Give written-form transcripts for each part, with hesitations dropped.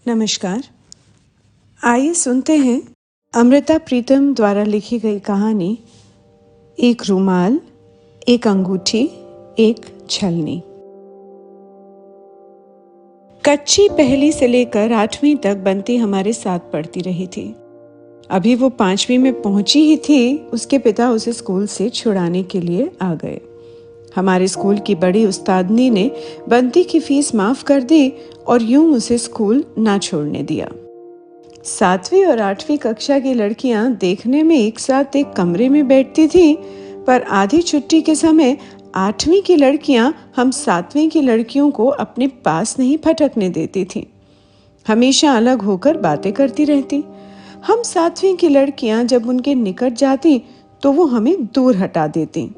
नमस्कार। आइए सुनते हैं अमृता प्रीतम द्वारा लिखी गई कहानी एक रूमाल, एक अंगूठी, एक छलनी। कच्ची पहली से लेकर 8वीं तक बंती हमारे साथ पढ़ती रही थी। अभी वो 5वीं में पहुंची ही थी, उसके पिता उसे स्कूल से छुड़ाने के लिए आ गए। हमारे स्कूल की बड़ी उस्तादनी ने बंती की फीस माफ कर दी और यूं उसे स्कूल ना छोड़ने दिया। 7वीं और 8वीं कक्षा की लड़कियां देखने में एक साथ एक कमरे में बैठती थीं, पर आधी छुट्टी के समय 8वीं की लड़कियां हम 7वीं की लड़कियों को अपने पास नहीं फटकने देती थीं। हमेशा अलग होकर बातें करती रहती। हम 7वीं की लड़कियां जब उनके निकट जाती तो वो हमें दूर हटा देती।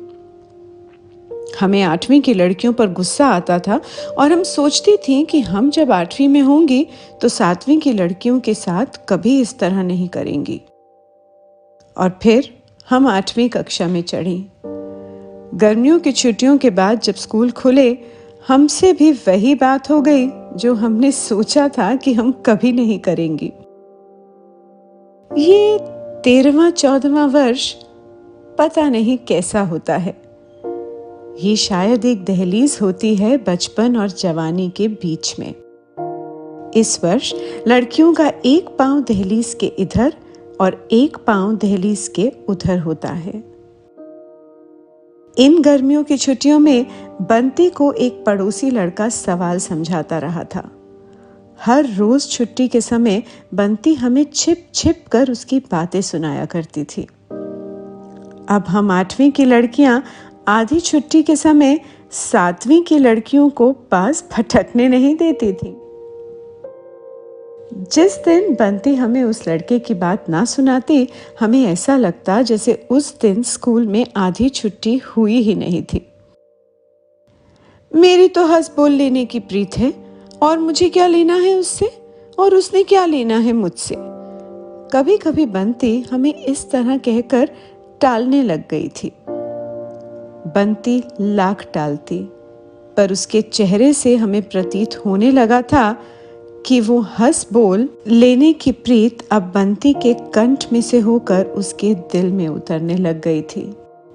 हमें 8वीं की लड़कियों पर गुस्सा आता था और हम सोचती थीं कि हम जब 8वीं में होंगी तो 7वीं की लड़कियों के साथ कभी इस तरह नहीं करेंगी। और फिर हम 8वीं कक्षा में चढ़ी। गर्मियों की छुट्टियों के बाद जब स्कूल खुले, हमसे भी वही बात हो गई जो हमने सोचा था कि हम कभी नहीं करेंगी। ये 13वां-14वां वर्ष पता नहीं कैसा होता है। ये शायद एक दहलीज होती है बचपन और जवानी के बीच में। इस वर्ष लड़कियों का एक पांव दहलीज के इधर और एक पांव दहलीज के उधर होता है। इन गर्मियों की छुट्टियों में बंती को एक पड़ोसी लड़का सवाल समझाता रहा था। हर रोज छुट्टी के समय बंती हमें छिप छिप कर उसकी बातें सुनाया करती थी। अब हम 8वीं की लड़कियां आधी छुट्टी के समय 7वीं की लड़कियों को पास फटकने नहीं देती थी। जिस दिन बंती हमें उस लड़के की बात ना सुनाती, हमें ऐसा लगता जैसे उस दिन स्कूल में आधी छुट्टी हुई ही नहीं थी। मेरी तो हंस बोल लेने की प्रीत है और मुझे क्या लेना है उससे, और उसने क्या लेना है मुझसे। कभी कभी बंती हमें इस तरह कहकर टालने लग गई थी। बंती लाख टालती, पर उसके चेहरे से हमें प्रतीत होने लगा था कि वो हंस बोल लेने की प्रीत अब बंती के कंठ में से होकर उसके दिल में उतरने लग गई थी।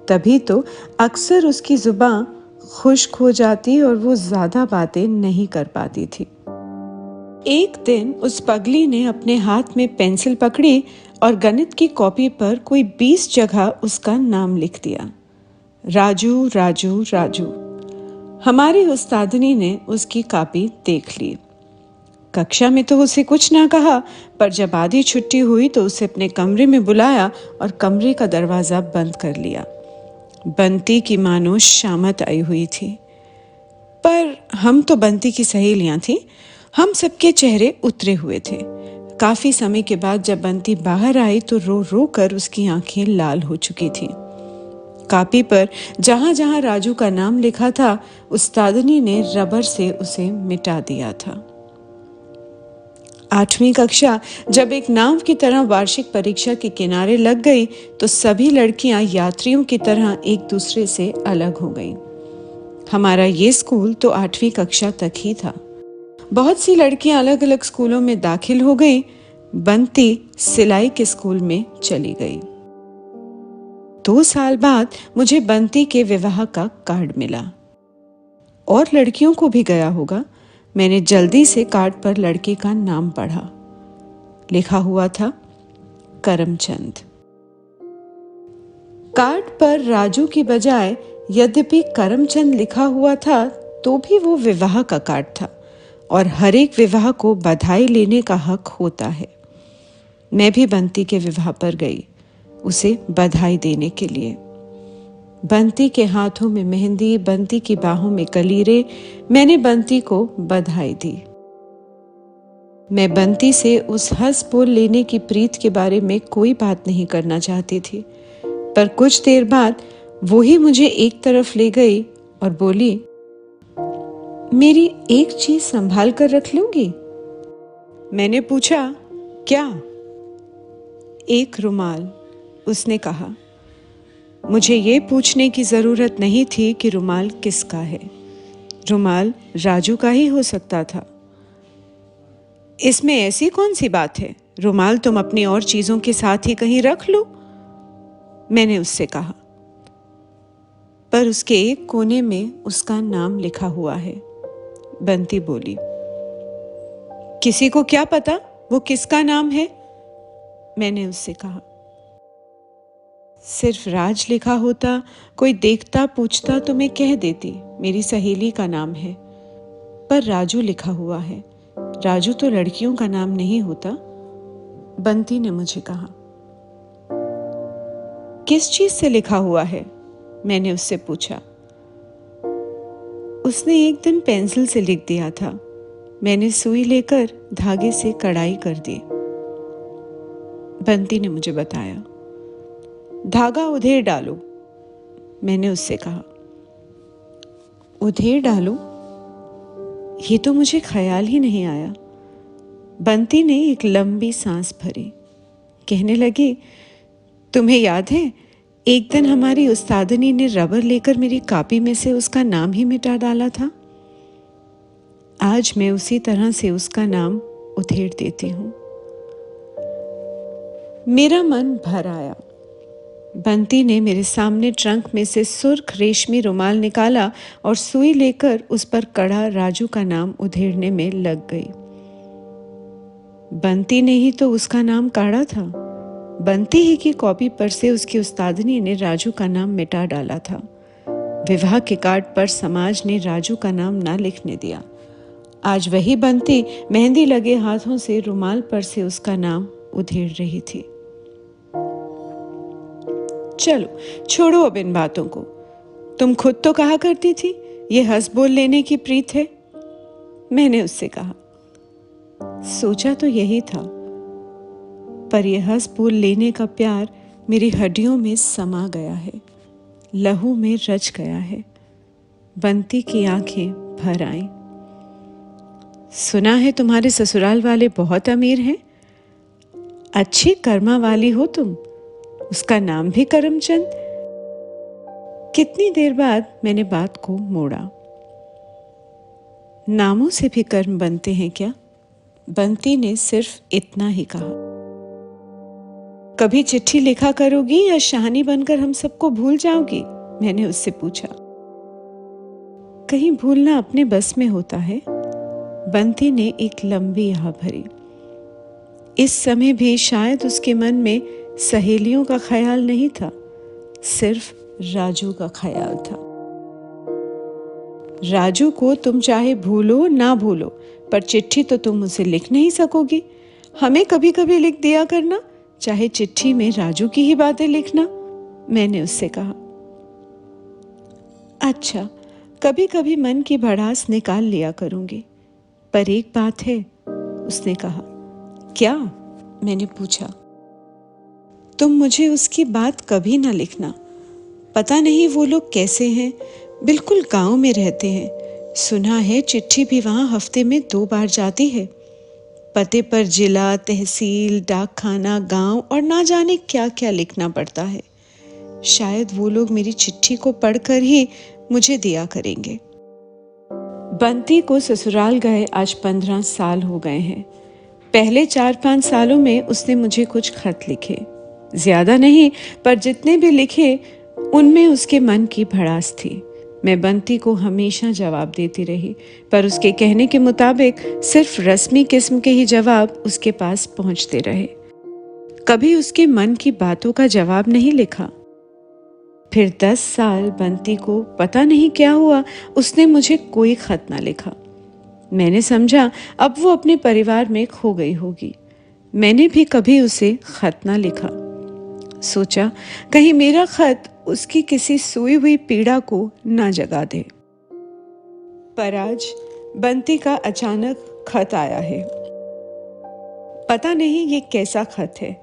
तभी तो अक्सर उसकी जुबान खुश्क हो जाती और वो ज्यादा बातें नहीं कर पाती थी। एक दिन उस पगली ने अपने हाथ में पेंसिल पकड़ी और गणित की कॉपी पर कोई 20 जगह उसका नाम लिख दिया। राजू राजू राजू। हमारी उस्तादनी ने उसकी कॉपी देख ली। कक्षा में तो उसे कुछ ना कहा, पर जब आधी छुट्टी हुई तो उसे अपने कमरे में बुलाया और कमरे का दरवाजा बंद कर लिया। बंती की मानो शामत आई हुई थी, पर हम तो बंती की सहेलियां थीं। हम सबके चेहरे उतरे हुए थे। काफी समय के बाद जब बंती बाहर आई तो रो रो कर उसकी आंखें लाल हो चुकी थी। कॉपी पर जहां जहां राजू का नाम लिखा था, उस्तादनी ने रबर से उसे मिटा दिया था। 8वीं कक्षा जब एक नाव की तरह वार्षिक परीक्षा के किनारे लग गई तो सभी लड़कियां यात्रियों की तरह एक दूसरे से अलग हो गईं। हमारा ये स्कूल तो 8वीं कक्षा तक ही था। बहुत सी लड़कियां अलग अलग स्कूलों में दाखिल हो गईं। बंती सिलाई के स्कूल में चली गई। 2 साल बाद मुझे बंती के विवाह का कार्ड मिला। और लड़कियों को भी गया होगा। मैंने जल्दी से कार्ड पर लड़के का नाम पढ़ा। लिखा हुआ था करमचंद। कार्ड पर राजू की बजाय यद्यपि करमचंद लिखा हुआ था, तो भी वो विवाह का कार्ड था और हर एक विवाह को बधाई लेने का हक होता है। मैं भी बंती के विवाह पर गई, उसे बधाई देने के लिए। बंती के हाथों में मेहंदी, बंती की बाहों में कलीरे। मैंने बंती को बधाई दी। मैं बंती से उस हंस बोल लेने की प्रीत के बारे में कोई बात नहीं करना चाहती थी, पर कुछ देर बाद वो ही मुझे एक तरफ ले गई और बोली, मेरी एक चीज संभाल कर रख लूंगी? मैंने पूछा, क्या? एक रुमाल, उसने कहा। मुझे ये पूछने की जरूरत नहीं थी कि रुमाल किसका है। रुमाल राजू का ही हो सकता था। इसमें ऐसी कौन सी बात है? रुमाल तुम अपनी और चीजों के साथ ही कहीं रख लो, मैंने उससे कहा। पर उसके एक कोने में उसका नाम लिखा हुआ है, बंती बोली। किसी को क्या पता वो किसका नाम है? मैंने उससे कहा। सिर्फ राज लिखा होता, कोई देखता पूछता तो मैं कह देती मेरी सहेली का नाम है, पर राजू लिखा हुआ है। राजू तो लड़कियों का नाम नहीं होता, बंती ने मुझे कहा। किस चीज से लिखा हुआ है? मैंने उससे पूछा। उसने एक दिन पेंसिल से लिख दिया था। मैंने सुई लेकर धागे से कढ़ाई कर दी, बंती ने मुझे बताया। धागा उधेड़ डालो, मैंने उससे कहा। उधेड़ डालो? ये तो मुझे ख्याल ही नहीं आया। बंती ने एक लंबी सांस भरी, कहने लगी, तुम्हें याद है एक दिन हमारी उस्तादनी ने रबर लेकर मेरी कॉपी में से उसका नाम ही मिटा डाला था? आज मैं उसी तरह से उसका नाम उधेड़ देती हूँ। मेरा मन भर आया। बंती ने मेरे सामने ट्रंक में से सुर्ख रेशमी रुमाल निकाला और सुई लेकर उस पर कड़ा राजू का नाम उधेड़ने में लग गई। बंती ने ही तो उसका नाम काढ़ा था। बंती ही की कॉपी पर से उसकी उस्तादनी ने राजू का नाम मिटा डाला था। विवाह के कार्ड पर समाज ने राजू का नाम ना लिखने दिया। आज वही बंती मेहंदी लगे हाथों से रुमाल पर से उसका नाम उधेड़ रही थी। चलो छोड़ो अब इन बातों को। तुम खुद तो कहा करती थी ये हंस बोल लेने की प्रीत है, मैंने उससे कहा। सोचा तो यही था, पर यह हंस बोल लेने का प्यार मेरी हड्डियों में समा गया है, लहू में रच गया है। बंती की आंखें भर आईं। सुना है तुम्हारे ससुराल वाले बहुत अमीर हैं, अच्छी कर्मा वाली हो तुम। उसका नाम भी करमचंद। कितनी देर बाद मैंने बात को मोड़ा। नामों से भी कर्म बनते हैं क्या? बंती ने सिर्फ इतना ही कहा। कभी चिट्ठी लिखा करोगी या शहानी बनकर हम सबको भूल जाओगी? मैंने उससे पूछा। कहीं भूलना अपने बस में होता है? बंती ने एक लंबी आह भरी। इस समय भी शायद उसके मन में सहेलियों का ख्याल नहीं था, सिर्फ राजू का ख्याल था। राजू को तुम चाहे भूलो ना भूलो, पर चिट्ठी तो तुम उसे लिख नहीं सकोगी। हमें कभी कभी लिख दिया करना, चाहे चिट्ठी में राजू की ही बातें लिखना, मैंने उससे कहा। अच्छा, कभी कभी मन की भड़ास निकाल लिया करूंगी, पर एक बात है, उसने कहा। क्या? मैंने पूछा। तुम मुझे उसकी बात कभी ना लिखना। पता नहीं वो लोग कैसे हैं, बिल्कुल गांव में रहते हैं। सुना है चिट्ठी भी वहां हफ्ते में 2 बार जाती है। पते पर जिला, तहसील, डाकखाना, गांव और ना जाने क्या क्या लिखना पड़ता है। शायद वो लोग मेरी चिट्ठी को पढ़कर ही मुझे दिया करेंगे। बंती को ससुराल गए आज 15 साल हो गए हैं। पहले 4-5 सालों में उसने मुझे कुछ खत लिखे, ज्यादा नहीं, पर जितने भी लिखे उनमें उसके मन की भड़ास थी। मैं बंती को हमेशा जवाब देती रही, पर उसके कहने के मुताबिक सिर्फ रस्मी किस्म के ही जवाब उसके पास पहुंचते रहे। कभी उसके मन की बातों का जवाब नहीं लिखा। फिर 10 साल बंती को पता नहीं क्या हुआ, उसने मुझे कोई खत ना लिखा। मैंने समझा अब वो अपने परिवार में खो गई होगी। मैंने भी कभी उसे खत ना लिखा। सोचा कहीं मेरा खत उसकी किसी सोई हुई पीड़ा को ना जगा दे। पर आज बंती का अचानक खत आया है। पता नहीं ये कैसा खत है।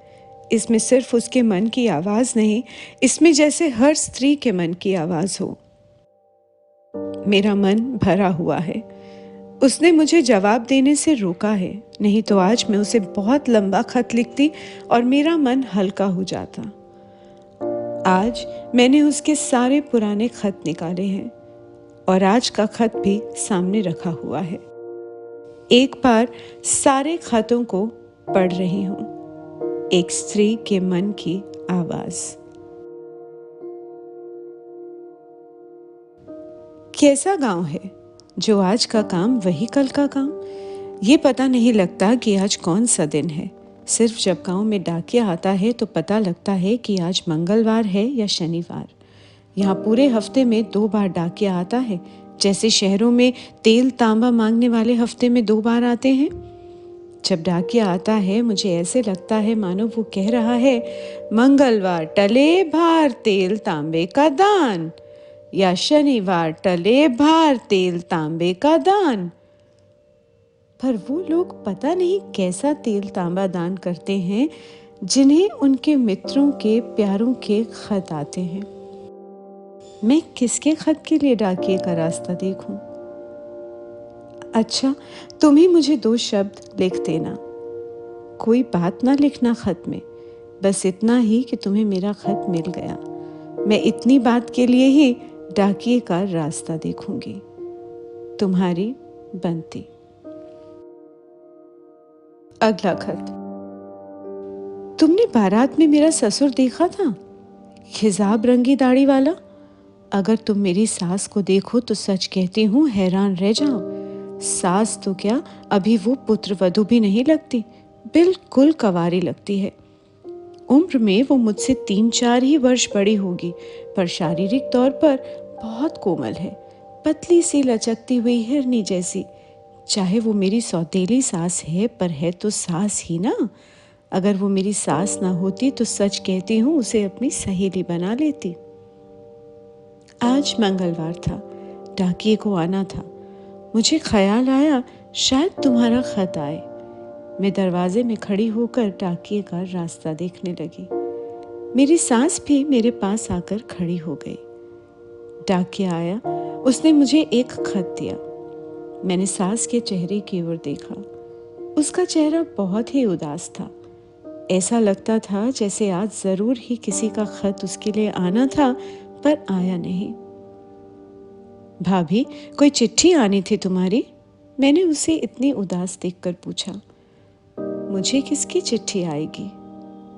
इसमें सिर्फ उसके मन की आवाज नहीं, इसमें जैसे हर स्त्री के मन की आवाज हो। मेरा मन भरा हुआ है। उसने मुझे जवाब देने से रोका है, नहीं तो आज मैं उसे बहुत लंबा खत लिखती और मेरा मन हल्का हो जाता। आज मैंने उसके सारे पुराने खत निकाले हैं और आज का खत भी सामने रखा हुआ है। एक बार सारे खतों को पढ़ रही हूँ। एक स्त्री के मन की आवाज। कैसा गांव है जो आज का काम वही कल का काम। ये पता नहीं लगता कि आज कौन सा दिन है। सिर्फ जब गांव में डाकिया आता है तो पता लगता है कि आज मंगलवार है या शनिवार। यहाँ पूरे हफ्ते में 2 बार डाकिया आता है, जैसे शहरों में तेल तांबा मांगने वाले हफ्ते में 2 बार आते हैं। जब डाकिया आता है मुझे ऐसे लगता है मानो वो कह रहा है, मंगलवार टले भार तेल तांबे का दान, या शनिवार टले भार तेल तांबे का दान। पर वो लोग पता नहीं कैसा तेल तांबा दान करते हैं जिन्हें उनके मित्रों के प्यारों के खत आते हैं। मैं किसके खत के लिए डाकिये का रास्ता देखूं? अच्छा, तुम ही मुझे 2 शब्द लिख देना। कोई बात ना लिखना खत में, बस इतना ही कि तुम्हें मेरा खत मिल गया। मैं इतनी बात के लिए ही डाकिये का रास्ता देखूंगी। तुम्हारी बंती। अगला खत। तुमने बारात में मेरा ससुर देखा था, खिजाब रंगी दाढ़ी वाला। अगर तुम मेरी सास को देखो तो सच कहती हूँ हैरान रह जाओ। सास तो क्या, अभी वो पुत्र वधू भी नहीं लगती, बिल्कुल कवारी लगती है। उम्र में वो मुझसे 3-4 ही वर्ष बड़ी होगी, पर शारीरिक तौर पर बहुत कोमल है, पतली सी लचकती हुई हिरनी जैसी। चाहे वो मेरी सौतेली सास है, पर है तो सास ही ना। अगर वो मेरी सास ना होती तो सच कहती हूँ उसे अपनी सहेली बना लेती। आज मंगलवार था, डाकिये को आना था। मुझे ख्याल आया शायद तुम्हारा खत आए। मैं दरवाजे में खड़ी होकर डाकिये का रास्ता देखने लगी। मेरी सास भी मेरे पास आकर खड़ी हो गई। डाकिया आया, उसने मुझे एक खत दिया। मैंने सास के चेहरे की ओर देखा। उसका चेहरा बहुत ही उदास था। ऐसा लगता था जैसे आज जरूर ही किसी का खत उसके लिए आना था, पर आया नहीं। भाभी, कोई चिट्ठी आनी थी तुम्हारी? मैंने उसे इतनी उदास देखकर पूछा। मुझे किसकी चिट्ठी आएगी?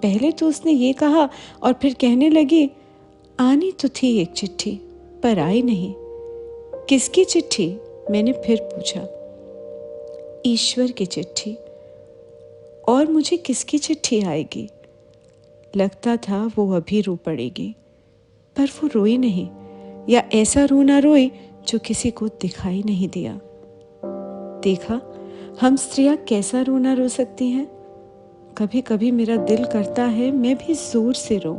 पहले तो उसने ये कहा और फिर कहने लगी, आनी तो थी एक चिट्ठी, पर आई नहीं। किसकी चिट्ठी? मैंने फिर पूछा। ईश्वर की चिट्ठी। और मुझे किसकी चिट्ठी आएगी? लगता था वो अभी रो पड़ेगी, पर वो रोई नहीं, या ऐसा रोना रोई जो किसी को दिखाई नहीं दिया। देखा, हम स्त्रियां कैसा रोना रो सकती हैं। कभी कभी मेरा दिल करता है मैं भी जोर से रो,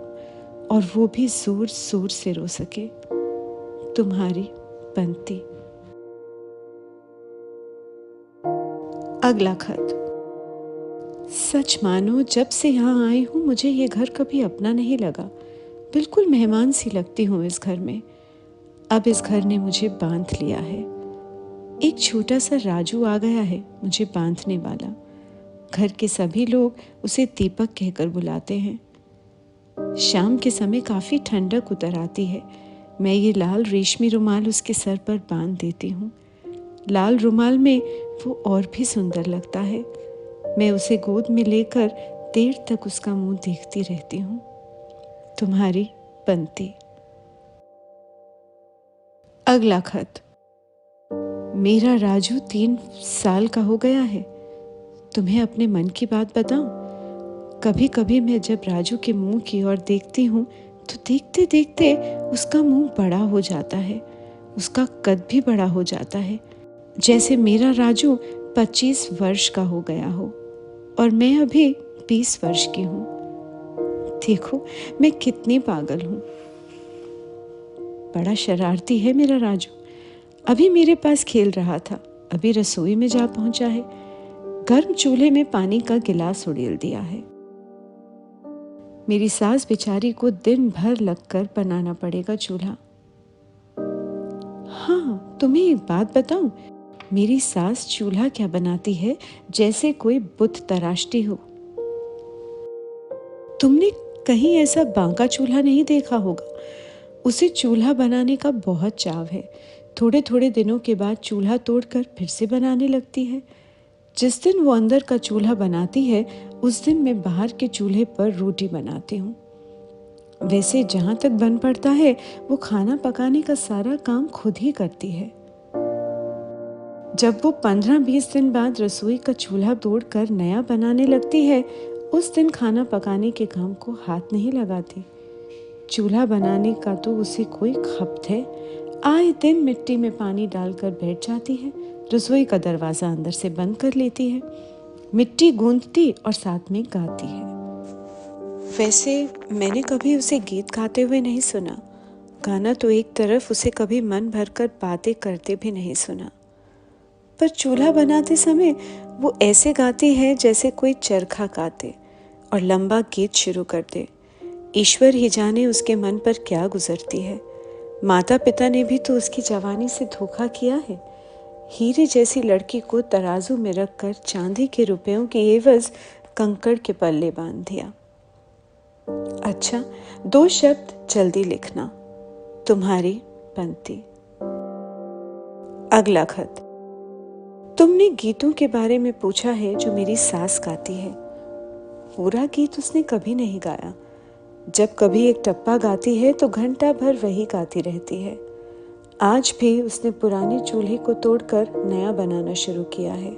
और वो भी जोर जोर से रो सके। तुम्हारी बंती। अगला खत। सच मानो जब से यहाँ आई हूँ मुझे ये घर कभी अपना नहीं लगा। बिल्कुल मेहमान सी लगती हूँ इस घर में। अब इस घर ने मुझे बांध लिया है। एक छोटा सा राजू आ गया है मुझे बांधने वाला। घर के सभी लोग उसे दीपक कहकर बुलाते हैं। शाम के समय काफ़ी ठंडक उतर आती है। मैं ये लाल रेशमी रुमाल उसके सर पर बांध देती हूँ। लाल रुमाल में वो और भी सुंदर लगता है। मैं उसे गोद में लेकर देर तक उसका मुंह देखती रहती हूँ। तुम्हारी बंती। अगला खत। मेरा राजू 3 साल का हो गया है। तुम्हें अपने मन की बात बताऊं? कभी कभी मैं जब राजू के मुंह की ओर देखती हूँ तो देखते देखते उसका मुंह बड़ा हो जाता है, उसका कद भी बड़ा हो जाता है, जैसे मेरा राजू 25 वर्ष का हो गया हो और मैं अभी 20 वर्ष की हूँ। देखो मैं कितनी पागल हूँ। बड़ा शरारती है मेरा राजू। अभी मेरे पास खेल रहा था, अभी रसोई में जा पहुंचा है। गर्म चूल्हे में पानी का गिलास उड़ेल दिया है। मेरी सास बेचारी को दिन भर लगकर बनाना पड़ेगा चूल्हा। हाँ, तुम्हें एक बात बताऊं, मेरी सास चूल्हा क्या बनाती है जैसे कोई बुत तराशती हो। तुमने कहीं ऐसा बांका चूल्हा नहीं देखा होगा। उसे चूल्हा बनाने का बहुत चाव है। थोड़े थोड़े दिनों के बाद चूल्हा तोड़कर फिर से बनाने लगती है। जिस दिन वो अंदर का चूल्हा बनाती है उस दिन मैं बाहर के चूल्हे पर रोटी बनाती हूँ। वैसे जहाँ तक बन पड़ता है वो खाना पकाने का सारा काम खुद ही करती है। जब वो 15-20 दिन बाद रसोई का चूल्हा तोड़कर नया बनाने लगती है उस दिन खाना पकाने के काम को हाथ नहीं लगाती। चूल्हा बनाने का तो उसे कोई खपत है। आए दिन मिट्टी में पानी डालकर बैठ जाती है, रसोई का दरवाज़ा अंदर से बंद कर लेती है, मिट्टी गूंथती और साथ में गाती है। वैसे मैंने कभी उसे गीत गाते हुए नहीं सुना। गाना तो एक तरफ, उसे कभी मन भरकर बातें करते भी नहीं सुना। पर चूल्हा बनाते समय वो ऐसे गाती है जैसे कोई चरखा काटे और लंबा गीत शुरू कर दे। ईश्वर ही जाने उसके मन पर क्या गुजरती है। माता पिता ने भी तो उसकी जवानी से धोखा किया है। हीरे जैसी लड़की को तराजू में रखकर चांदी के रुपयों की एवज कंकड़ के पल्ले बांध दिया। अच्छा, 2 शब्द जल्दी लिखना। तुम्हारी पंक्ति। अगला खत। तुमने गीतों के बारे में पूछा है जो मेरी सास गाती है। पूरा गीत उसने कभी नहीं गाया। जब कभी एक टप्पा गाती है तो घंटा भर वही गाती रहती है। आज भी उसने पुराने चूल्हे को तोड़कर नया बनाना शुरू किया है।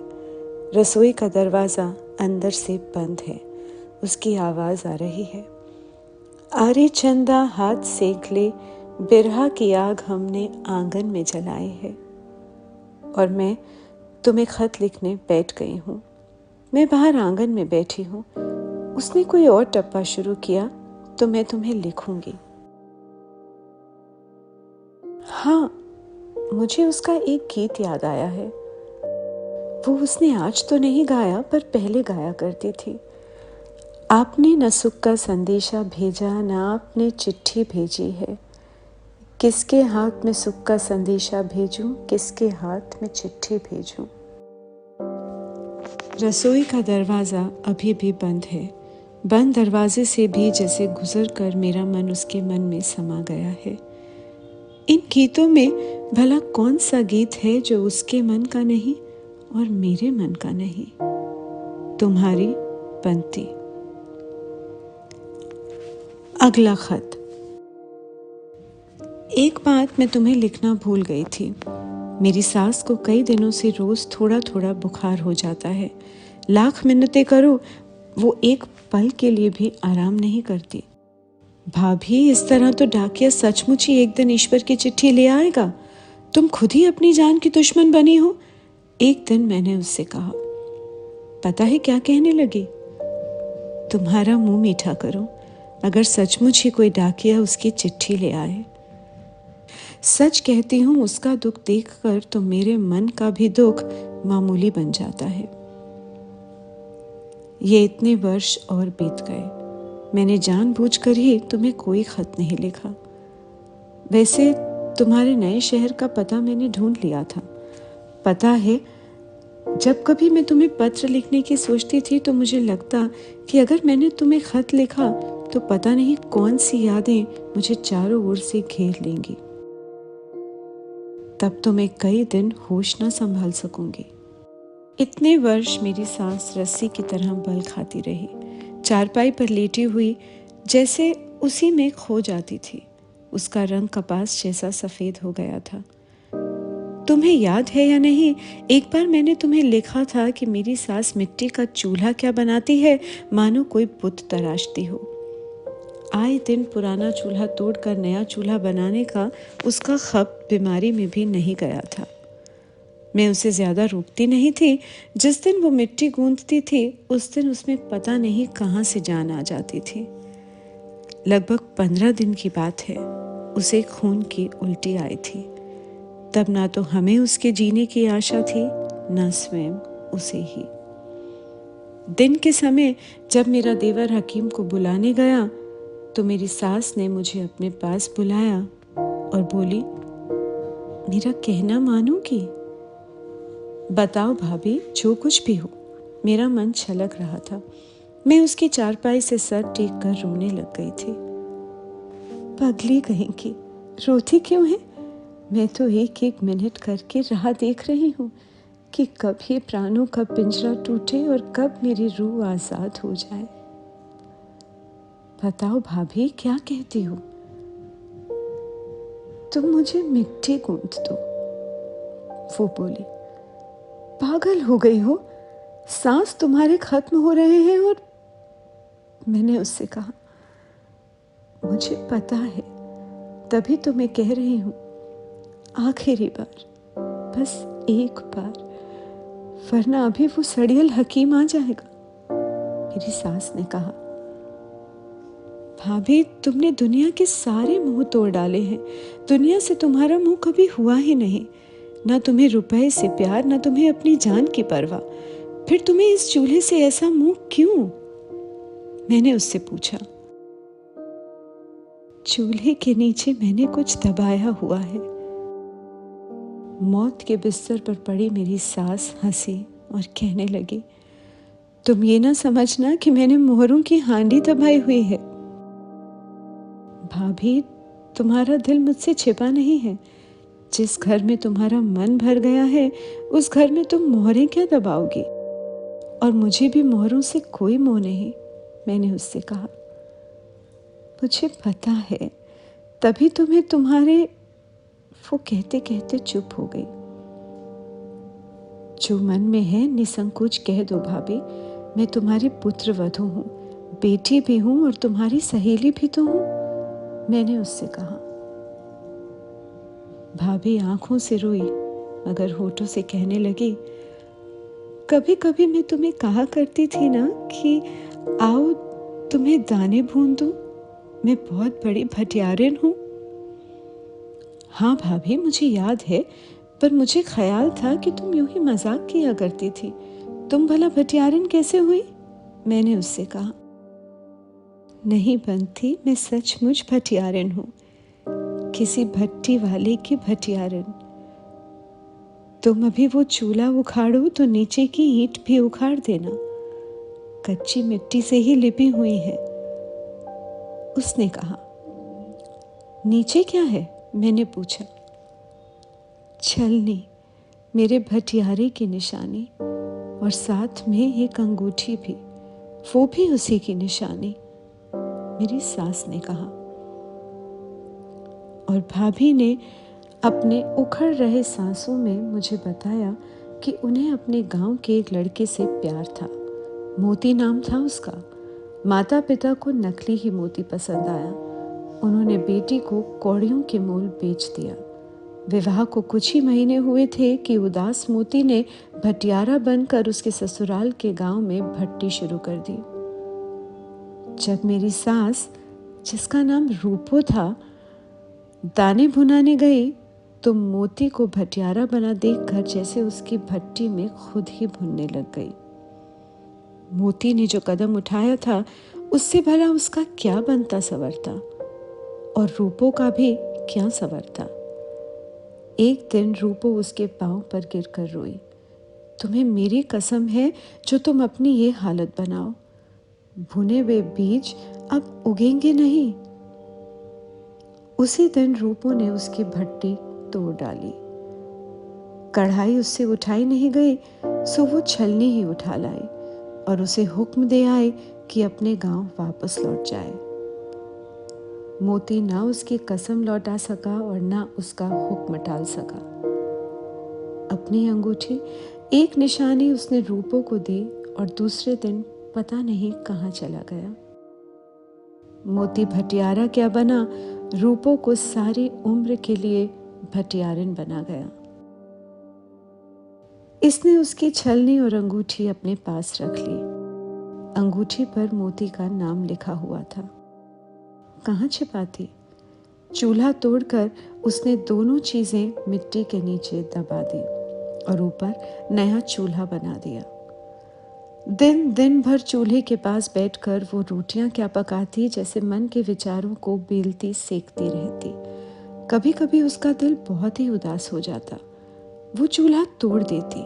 रसोई का दरवाज़ा अंदर से बंद है। उसकी आवाज़ आ रही है, आरे चंदा हाथ सेक ले, बिरहा की आग हमने आंगन में जलाई है। और मैं तुम्हें खत लिखने बैठ गई हूँ। मैं बाहर आंगन में बैठी हूँ। उसने कोई और टप्पा शुरू किया तो मैं तुम्हें लिखूंगी। हाँ, मुझे उसका एक गीत याद आया है। वो उसने आज तो नहीं गाया पर पहले गाया करती थी। आपने न सुख का संदेशा भेजा, न आपने चिट्ठी भेजी है। किसके हाथ में सुख का संदेशा भेजूं, किसके हाथ में चिट्ठी भेजूं। रसोई का दरवाज़ा अभी भी बंद है। बंद दरवाजे से भी जैसे गुजर कर मेरा मन उसके मन में समा गया है। इन गीतों में भला कौन सा गीत है जो उसके मन का नहीं और मेरे मन का नहीं। तुम्हारी पंक्ति। अगला खत। एक बात मैं तुम्हें लिखना भूल गई थी। मेरी सास को कई दिनों से रोज थोड़ा थोड़ा बुखार हो जाता है। लाख मिन्नतें करो, वो एक पल के लिए भी आराम नहीं करती। भाभी, इस तरह तो डाकिया सचमुच ही एक दिन ईश्वर की चिट्ठी ले आएगा। तुम खुद ही अपनी जान की दुश्मन बनी हो। एक दिन मैंने उससे कहा। पता है क्या कहने लगी? तुम्हारा मुंह मीठा करो, अगर सचमुच ही कोई डाकिया उसकी चिट्ठी ले आए। सच कहती हूँ, उसका दुख देखकर तो मेरे मन का भी दुख मामूली बन जाता है। ये इतने वर्ष और बीत गए। मैंने जानबूझकर ही तुम्हें कोई खत नहीं लिखा। वैसे तुम्हारे नए शहर का पता मैंने ढूंढ लिया था। पता है, जब कभी मैं तुम्हें पत्र लिखने की सोचती थी तो मुझे लगता कि अगर मैंने तुम्हें खत लिखा तो पता नहीं कौन सी यादें मुझे चारों ओर से घेर लेंगी। तब तो मैं कई दिन होश न संभाल सकूंगी। इतने वर्ष मेरी सांस रस्सी की तरह बल खाती रही, चारपाई पर लेटी हुई जैसे उसी में खो जाती थी। उसका रंग कपास जैसा सफेद हो गया था। तुम्हें याद है या नहीं, एक बार मैंने तुम्हें लिखा था कि मेरी सास मिट्टी का चूल्हा क्या बनाती है, मानो कोई बुत तराशती हो। आए दिन पुराना चूल्हा तोड़कर नया चूल्हा बनाने का उसका खप बीमारी में भी नहीं गया था। मैं उसे ज्यादा रोकती नहीं थी। जिस दिन वो मिट्टी गूंथती थी उस दिन उसमें पता नहीं कहाँ से जान आ जाती थी। लगभग 15 दिन की बात है, उसे खून की उल्टी आई थी। तब ना तो हमें उसके जीने की आशा थी, ना स्वयं उसे ही। दिन के समय जब मेरा देवर हकीम को बुलाने गया तो मेरी सास ने मुझे अपने पास बुलाया और बोली, मेरा कहना मानोगी? बताओ भाभी, जो कुछ भी हो। मेरा मन छलक रहा था। मैं उसकी चारपाई से सर टेक कर रोने लग गई थी। पगली कहीं की, रोती क्यों है? मैं तो एक एक मिनट करके राह देख रही हूँ। कि कब ये प्राणों का पिंजरा टूटे और कब मेरी रूह आज़ाद हो जाए। बताओ भाभी, क्या कहती हो? तुम मुझे मिट्टी गूंथ दो, वो बोली। पागल हो गई हो? सांस तुम्हारे खत्म हो रहे हैं। और मैंने उससे कहा, मुझे पता है, तभी तो मैं कह रही हूँ, आखिरी बार, बस एक बार, वरना अभी वो सड़ियल हकीम आ जाएगा। मेरी सास ने कहा, भाभी, तुमने दुनिया के सारे मुंह तोड़ डाले हैं। दुनिया से तुम्हारा मुंह कभी हुआ ही नहीं। ना तुम्हें रुपए से प्यार, ना तुम्हें अपनी जान की परवाह। फिर तुम्हें इस चूल्हे से ऐसा मुंह क्यों? मैंने उससे पूछा। चूल्हे के नीचे मैंने कुछ दबाया हुआ है। मौत के बिस्तर पर पड़ी मेरी सास हंसी और कहने लगी, तुम ये ना समझना कि मैंने मोहरों की हांडी दबाई हुई है। भाभी, तुम्हारा दिल मुझसे छिपा नहीं है। जिस घर में तुम्हारा मन भर गया है, उस घर में तुम मोहरें क्या दबाओगी? और मुझे भी मोहरों से कोई मोह नहीं, मैंने उससे कहा। मुझे पता है, तभी तुम्हें तुम्हारे, वो कहते कहते चुप हो गई। जो मन में है निसंकोच कह दो भाभी, मैं तुम्हारी पुत्र वधू हूँ, बेटी भी हूँ और तुम्हारी सहेली भी तो हूँ, मैंने उससे कहा। भाभी आंखों से रोई मगर होठों से कहने लगी, कभी कभी मैं तुम्हें कहा करती थी ना कि आओ तुम्हें दाने भून दूं, मैं बहुत बड़ी भटियारिन हूँ। हाँ भाभी, मुझे याद है, पर मुझे ख्याल था कि तुम यूं ही मजाक किया करती थी। तुम भला भटियारिन कैसे हुई? मैंने उससे कहा। नहीं बनती, मैं सचमुच भटियारिन हूँ, किसी भट्टी वाले की भटियारिन। तुम अभी वो चूल्हा उखाड़ो तो नीचे की ईंट भी उखाड़ देना, कच्ची मिट्टी से ही लिपी हुई है। उसने कहा। नीचे क्या है? मैंने पूछा। छलनी, मेरे भटियारे की निशानी, और साथ में एक अंगूठी भी, वो भी उसी की निशानी, मेरी सास ने कहा। और भाभी ने अपने उखड़ रहे सांसों में मुझे बताया कि उन्हें अपने गांव के एक लड़के से प्यार था। मोती नाम था उसका। माता पिता को नकली ही मोती पसंद आया। उन्होंने बेटी को कौड़ियों के मोल बेच दिया। विवाह को कुछ ही महीने हुए थे कि उदास मोती ने भटियारा बनकर उसके ससुराल के गांव में भट्टी शुरू कर दी। जब मेरी सास, जिसका नाम रूपो था, दाने भुनाने गई तो मोती को भटियारा बना देखकर जैसे उसकी भट्टी में खुद ही भुनने लग गई। मोती ने जो कदम उठाया था उससे भला उसका क्या बनता सवरता, और रूपो का भी क्या सवरता। एक दिन रूपो उसके पांव पर गिरकर रोई। तुम्हें मेरी कसम है, जो तुम अपनी ये हालत बनाओ, भुने हुए बीज अब उगेंगे नहीं। उसी दिन रूपो ने उसकी भट्टी तोड़ डाली। कढ़ाई उससे उठाई नहीं गई, सो वो छलनी ही उठा लाई और उसे हुक्म दे आए कि अपने गांव वापस लौट जाए। मोती ना उसकी कसम लौटा सका और ना उसका हुक्म टाल सका। अपनी अंगूठी, एक निशानी उसने रूपो को दी और दूसरे दिन पता नहीं कहाँ चला गया। मोती भटियारा क्या बना, रूपो को सारी उम्र के लिए भटियारिन बना गया। इसने उसकी छलनी और अंगूठी अपने पास रख ली। अंगूठी पर मोती का नाम लिखा हुआ था। कहाँ छिपाती? चूल्हा तोड़कर उसने दोनों चीजें मिट्टी के नीचे दबा दी और ऊपर नया चूल्हा बना दिया। दिन भर चूल्हे के पास बैठकर वो रोटियां क्या पकाती, जैसे मन के विचारों को बेलती सेकती रहती। कभी कभी उसका दिल बहुत ही उदास हो जाता। वो चूल्हा तोड़ देती,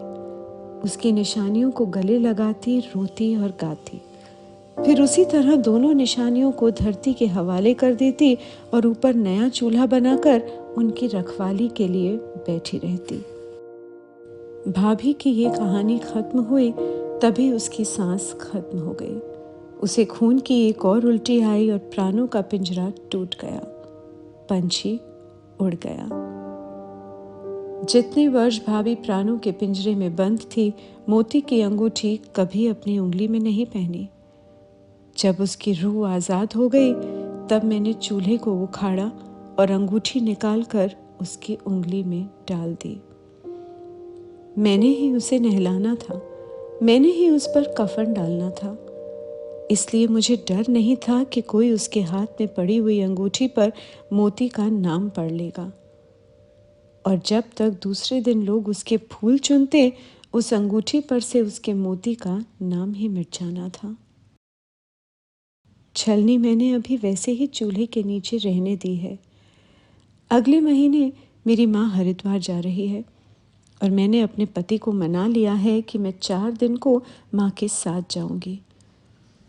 उसकी निशानियों को गले लगाती, रोती और गाती। फिर उसी तरह दोनों निशानियों को धरती के हवाले कर देती और ऊपर नया चूल्हा बनाकर उनकी रखवाली के लिए बैठी रहती। भाभी की ये कहानी खत्म हुई तभी उसकी सांस खत्म हो गई। उसे खून की एक और उल्टी आई और प्राणों का पिंजरा टूट गया। पंछी उड़ गया। जितने वर्ष भाभी प्राणों के पिंजरे में बंद थी, मोती की अंगूठी कभी अपनी उंगली में नहीं पहनी। जब उसकी रूह आज़ाद हो गई, तब मैंने चूल्हे को उखाड़ा और अंगूठी निकालकर उसकी उंगली में डाल दी। मैंने ही उसे नहलाना था, मैंने ही उस पर कफन डालना था। इसलिए मुझे डर नहीं था कि कोई उसके हाथ में पड़ी हुई अंगूठी पर मोती का नाम पढ़ लेगा। और जब तक दूसरे दिन लोग उसके फूल चुनते, उस अंगूठी पर से उसके मोती का नाम ही मिट जाना था। छलनी मैंने अभी वैसे ही चूल्हे के नीचे रहने दी है। अगले महीने मेरी माँ हरिद्वार जा रही है और मैंने अपने पति को मना लिया है कि मैं 4 दिन को माँ के साथ जाऊंगी।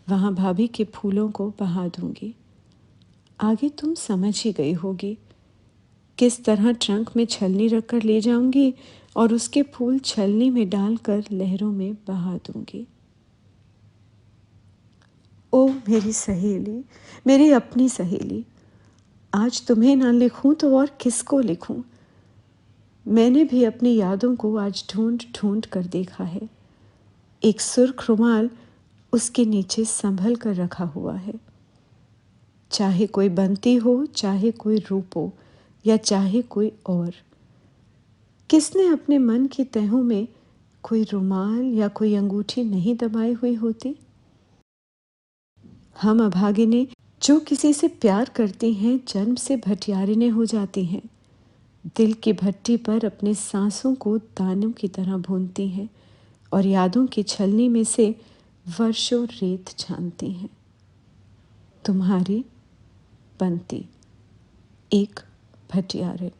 वहाँ भाभी के फूलों को बहा दूंगी। आगे तुम समझ ही गई होगी किस तरह ट्रंक में छलनी रखकर ले जाऊंगी और उसके फूल छलनी में डालकर लहरों में बहा दूंगी। ओ मेरी सहेली, मेरी अपनी सहेली, आज तुम्हें ना लिखूं तो और किसको लिखूं। मैंने भी अपनी यादों को आज ढूंढ ढूंढ कर देखा है। एक सुर्ख रुमाल उसके नीचे संभल कर रखा हुआ है। चाहे कोई बंती हो, चाहे कोई रूप हो, या चाहे कोई और, किसने अपने मन की तहों में कोई रुमाल या कोई अंगूठी नहीं दबाई हुई होती। हम अभागिनें जो किसी से प्यार करती हैं, जन्म से भटियारिनें हो जाती हैं। दिल की भट्टी पर अपने सांसों को दानों की तरह भूनती हैं और यादों की छलनी में से वर्षों रेत छानती हैं। तुम्हारी बंती, एक भटियारे।